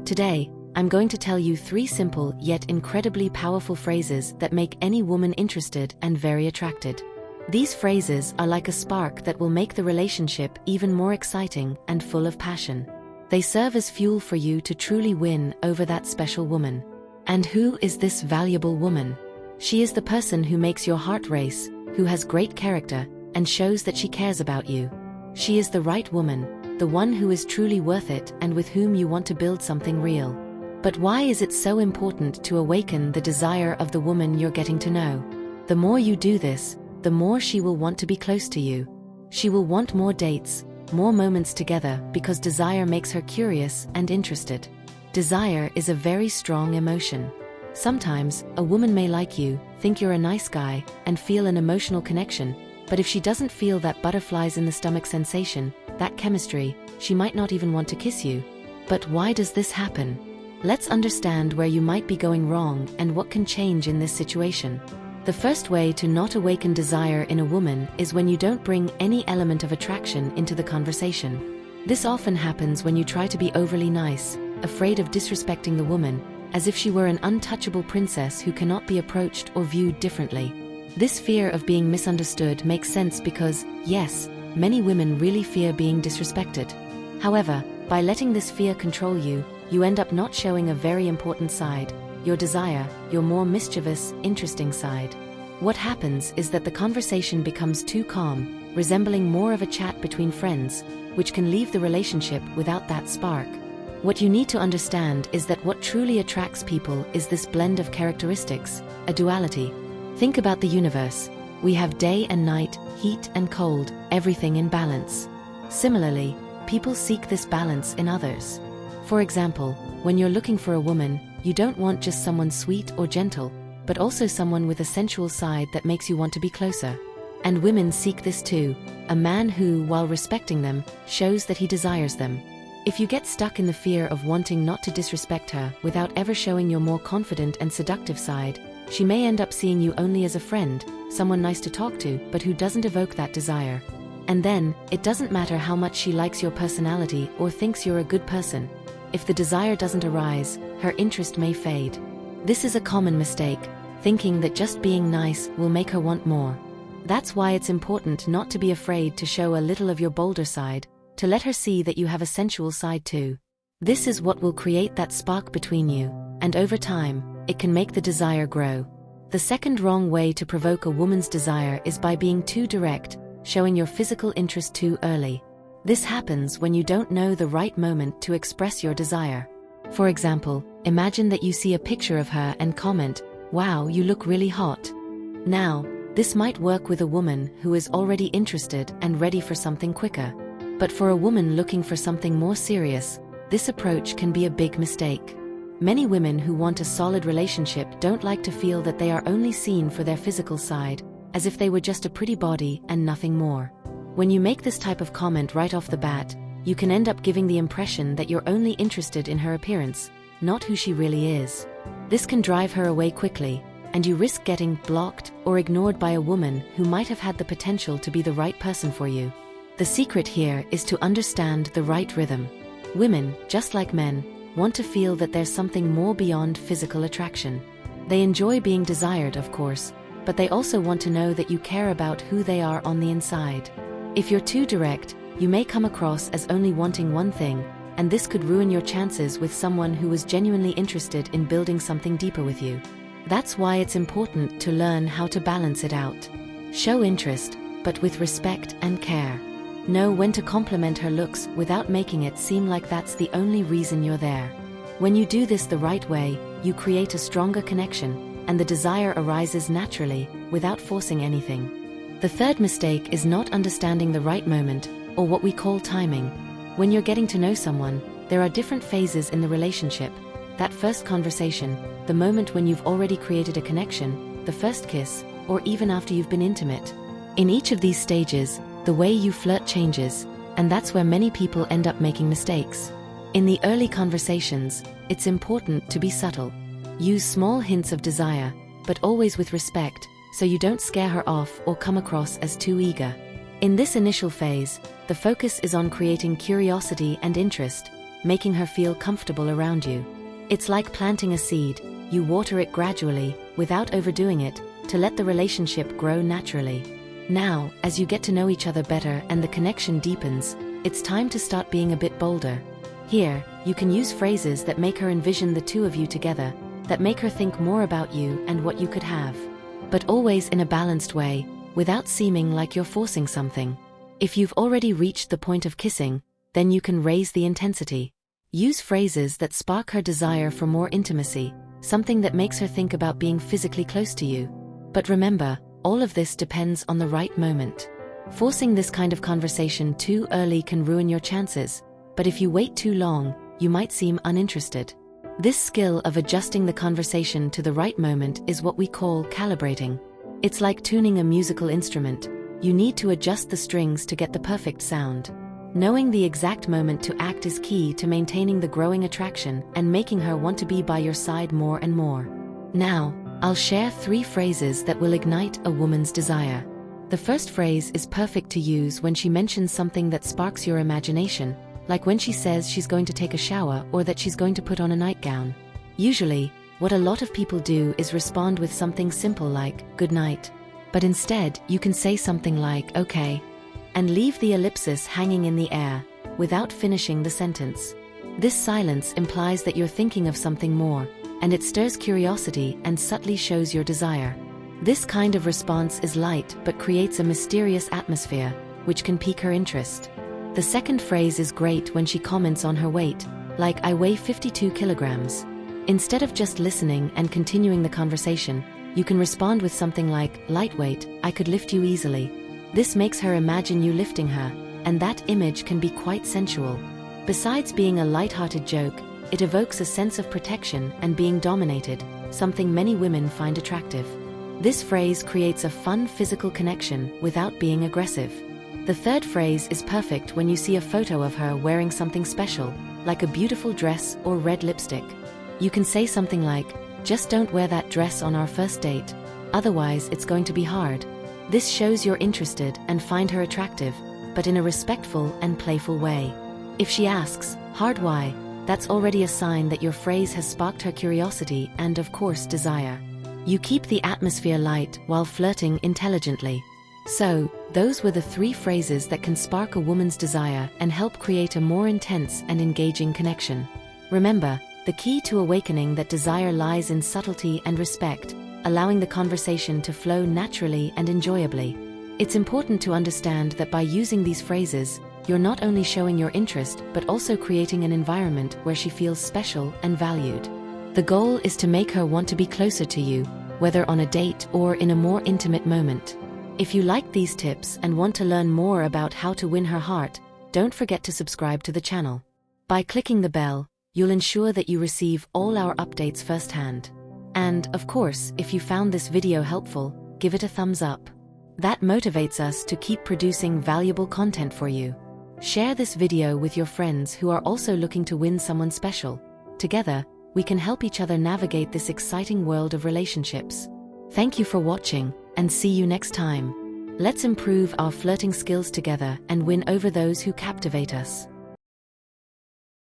Today, I'm going to tell you 3 simple yet incredibly powerful phrases that make any woman interested and very attracted. These phrases are like a spark that will make the relationship even more exciting and full of passion. They serve as fuel for you to truly win over that special woman. And who is this valuable woman? She is the person who makes your heart race, who has great character, and shows that she cares about you. She is the right woman, the one who is truly worth it and with whom you want to build something real. But why is it so important to awaken the desire of the woman you're getting to know? The more you do this, the more she will want to be close to you. She will want more dates, more moments together, because desire makes her curious and interested. Desire is a very strong emotion. Sometimes, a woman may like you, think you're a nice guy, and feel an emotional connection, but if she doesn't feel that butterflies in the stomach sensation, that chemistry, she might not even want to kiss you. But why does this happen? Let's understand where you might be going wrong and what can change in this situation. The first way to not awaken desire in a woman is when you don't bring any element of attraction into the conversation. This often happens when you try to be overly nice, afraid of disrespecting the woman, as if she were an untouchable princess who cannot be approached or viewed differently. This fear of being misunderstood makes sense because, yes, many women really fear being disrespected. However, by letting this fear control you, you end up not showing a very important side, your desire, your more mischievous, interesting side. What happens is that the conversation becomes too calm, resembling more of a chat between friends, which can leave the relationship without that spark. What you need to understand is that what truly attracts people is this blend of characteristics, a duality. Think about the universe. We have day and night, heat and cold, everything in balance. Similarly, people seek this balance in others. For example, when you're looking for a woman, you don't want just someone sweet or gentle, but also someone with a sensual side that makes you want to be closer. And women seek this too, a man who, while respecting them, shows that he desires them. If you get stuck in the fear of wanting not to disrespect her without ever showing your more confident and seductive side, she may end up seeing you only as a friend, someone nice to talk to, but who doesn't evoke that desire. And then, it doesn't matter how much she likes your personality or thinks you're a good person. If the desire doesn't arise, her interest may fade. This is a common mistake, thinking that just being nice will make her want more. That's why it's important not to be afraid to show a little of your bolder side, to let her see that you have a sensual side too. This is what will create that spark between you, and over time, it can make the desire grow. The second wrong way to provoke a woman's desire is by being too direct, showing your physical interest too early. This happens when you don't know the right moment to express your desire. For example, imagine that you see a picture of her and comment, "Wow, you look really hot." Now, this might work with a woman who is already interested and ready for something quicker. But for a woman looking for something more serious, this approach can be a big mistake. Many women who want a solid relationship don't like to feel that they are only seen for their physical side, as if they were just a pretty body and nothing more. When you make this type of comment right off the bat, you can end up giving the impression that you're only interested in her appearance, not who she really is. This can drive her away quickly, and you risk getting blocked or ignored by a woman who might have had the potential to be the right person for you. The secret here is to understand the right rhythm. Women, just like men, want to feel that there's something more beyond physical attraction. They enjoy being desired, of course, but they also want to know that you care about who they are on the inside. If you're too direct, you may come across as only wanting one thing, and this could ruin your chances with someone who is genuinely interested in building something deeper with you. That's why it's important to learn how to balance it out. Show interest, but with respect and care. Know when to compliment her looks without making it seem like that's the only reason you're there. When you do this the right way, you create a stronger connection, and the desire arises naturally, without forcing anything. The third mistake is not understanding the right moment, or what we call timing. When you're getting to know someone, there are different phases in the relationship. That first conversation, the moment when you've already created a connection, the first kiss, or even after you've been intimate. In each of these stages, the way you flirt changes, and that's where many people end up making mistakes. In the early conversations, it's important to be subtle. Use small hints of desire, but always with respect, so you don't scare her off or come across as too eager. In this initial phase, the focus is on creating curiosity and interest, making her feel comfortable around you. It's like planting a seed. You water it gradually, without overdoing it, to let the relationship grow naturally. Now, as you get to know each other better and the connection deepens, it's time to start being a bit bolder. Here, you can use phrases that make her envision the two of you together, that make her think more about you and what you could have. But always in a balanced way, without seeming like you're forcing something. If you've already reached the point of kissing, then you can raise the intensity. Use phrases that spark her desire for more intimacy, something that makes her think about being physically close to you. But remember, all of this depends on the right moment. Forcing this kind of conversation too early can ruin your chances, but if you wait too long, you might seem uninterested. This skill of adjusting the conversation to the right moment is what we call calibrating. It's like tuning a musical instrument. You need to adjust the strings to get the perfect sound. Knowing the exact moment to act is key to maintaining the growing attraction and making her want to be by your side more and more. Now, I'll share 3 phrases that will ignite a woman's desire. The first phrase is perfect to use when she mentions something that sparks your imagination, like when she says she's going to take a shower or that she's going to put on a nightgown. Usually, what a lot of people do is respond with something simple like, "Good night." But instead, you can say something like, "Okay," and leave the ellipsis hanging in the air, without finishing the sentence. This silence implies that you're thinking of something more, and it stirs curiosity and subtly shows your desire. This kind of response is light but creates a mysterious atmosphere, which can pique her interest. The second phrase is great when she comments on her weight, like, "I weigh 52 kilograms. Instead of just listening and continuing the conversation, you can respond with something like, "Lightweight, I could lift you easily." This makes her imagine you lifting her, and that image can be quite sensual. Besides being a light-hearted joke, it evokes a sense of protection and being dominated, something many women find attractive. This phrase creates a fun physical connection without being aggressive. The third phrase is perfect when you see a photo of her wearing something special, like a beautiful dress or red lipstick. You can say something like, "Just don't wear that dress on our first date, otherwise it's going to be hard." This shows you're interested and find her attractive, but in a respectful and playful way. If she asks, "Hard why?" that's already a sign that your phrase has sparked her curiosity and, of course, desire. You keep the atmosphere light while flirting intelligently. So, those were the 3 phrases that can spark a woman's desire and help create a more intense and engaging connection. Remember, the key to awakening that desire lies in subtlety and respect, allowing the conversation to flow naturally and enjoyably. It's important to understand that by using these phrases, you're not only showing your interest but also creating an environment where she feels special and valued. The goal is to make her want to be closer to you, whether on a date or in a more intimate moment. If you like these tips and want to learn more about how to win her heart, don't forget to subscribe to the channel. By clicking the bell, you'll ensure that you receive all our updates firsthand. And, of course, if you found this video helpful, give it a thumbs up. That motivates us to keep producing valuable content for you. Share this video with your friends who are also looking to win someone special. Together, we can help each other navigate this exciting world of relationships. Thank you for watching, and see you next time. Let's improve our flirting skills together and win over those who captivate us.